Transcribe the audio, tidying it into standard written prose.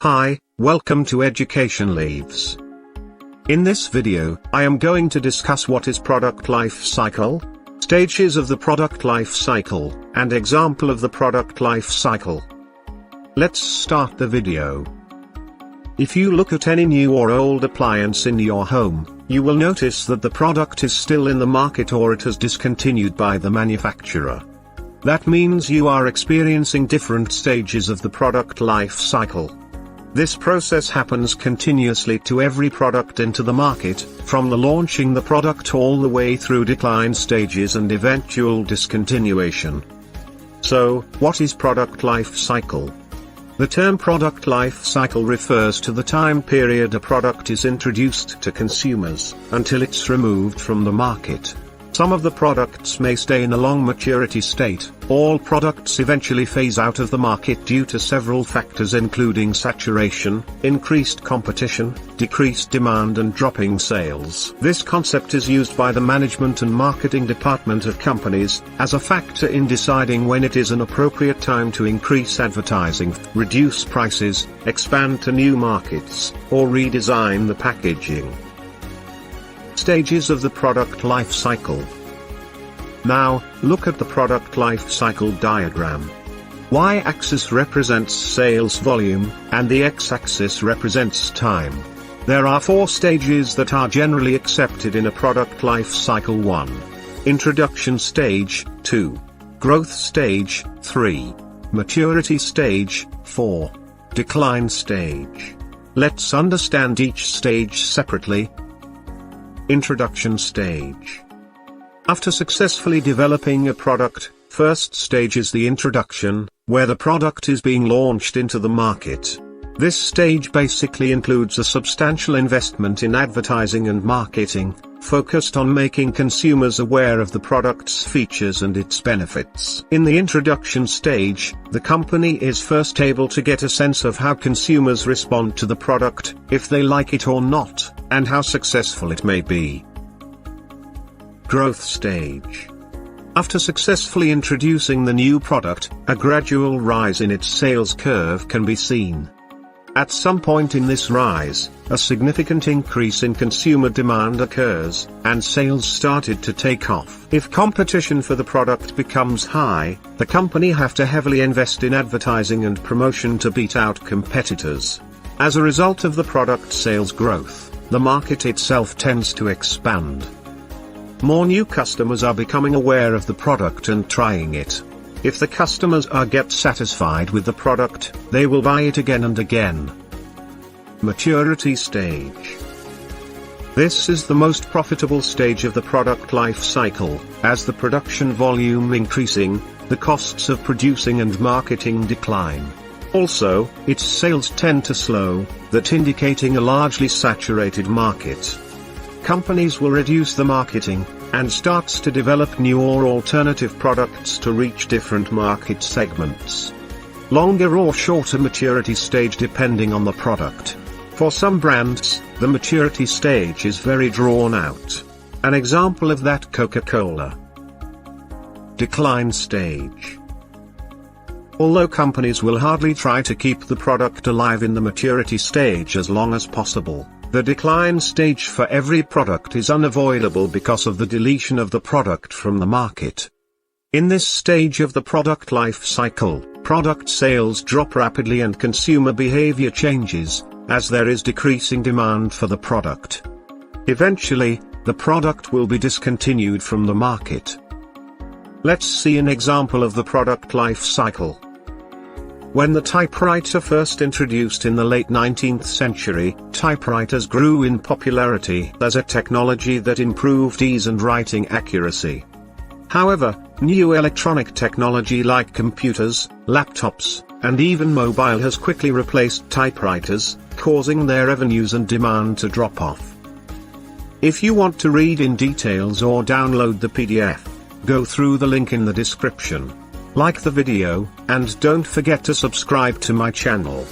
Hi, welcome to Educationleaves. In this video, I am going to discuss what is product life cycle, stages of the product life cycle, and example of the product life cycle. Let's start the video. If you look at any new or old appliance in your home, you will notice that the product is still in the market or it has discontinued by the manufacturer. That means you are experiencing different stages of the product life cycle. This process happens continuously to every product into the market, from the launching the product all the way through decline stages and eventual discontinuation. So, what is product life cycle? The term product life cycle refers to the time period a product is introduced to consumers, until it's removed from the market. Some of the products may stay in a long maturity state. All products eventually phase out of the market due to several factors including saturation, increased competition, decreased demand and dropping sales. This concept is used by the management and marketing department of companies, as a factor in deciding when it is an appropriate time to increase advertising, reduce prices, expand to new markets, or redesign the packaging. Stages of the product life cycle. Now, look at the product life cycle diagram. Y-axis represents sales volume, and the x-axis represents time. There are 4 stages that are generally accepted in a product life cycle: 1. Introduction stage, 2. Growth stage, 3. Maturity stage, 4. Decline stage. Let's understand each stage separately. Introduction stage. After successfully developing a product, first stage is the introduction, where the product is being launched into the market. This stage basically includes a substantial investment in advertising and marketing, focused on making consumers aware of the product's features and its benefits. In the introduction stage, the company is first able to get a sense of how consumers respond to the product, if they like it or not, and how successful it may be. Growth stage. After successfully introducing the new product, a gradual rise in its sales curve can be seen. At some point in this rise, a significant increase in consumer demand occurs, and sales started to take off. If competition for the product becomes high, the company have to heavily invest in advertising and promotion to beat out competitors. As a result of the product sales growth, the market itself tends to expand. More new customers are becoming aware of the product and trying it. If the customers get satisfied with the product, they will buy it again and again. Maturity stage. This is the most profitable stage of the product life cycle. As the production volume increasing, the costs of producing and marketing decline. Also, its sales tend to slow, that indicating a largely saturated market. Companies will reduce the marketing, and starts to develop new or alternative products to reach different market segments. Longer or shorter maturity stage depending on the product. For some brands, the maturity stage is very drawn out. An example of that, Coca-Cola. Decline stage. Although companies will hardly try to keep the product alive in the maturity stage as long as possible, the decline stage for every product is unavoidable because of the deletion of the product from the market. In this stage of the product life cycle, product sales drop rapidly and consumer behavior changes, as there is decreasing demand for the product. Eventually, the product will be discontinued from the market. Let's see an example of the product life cycle. When the typewriter first introduced in the late 19th century, typewriters grew in popularity as a technology that improved ease and writing accuracy. However, new electronic technology like computers, laptops, and even mobile has quickly replaced typewriters, causing their revenues and demand to drop off. If you want to read in details or download the PDF, go through the link in the description. Like the video, and don't forget to subscribe to my channel.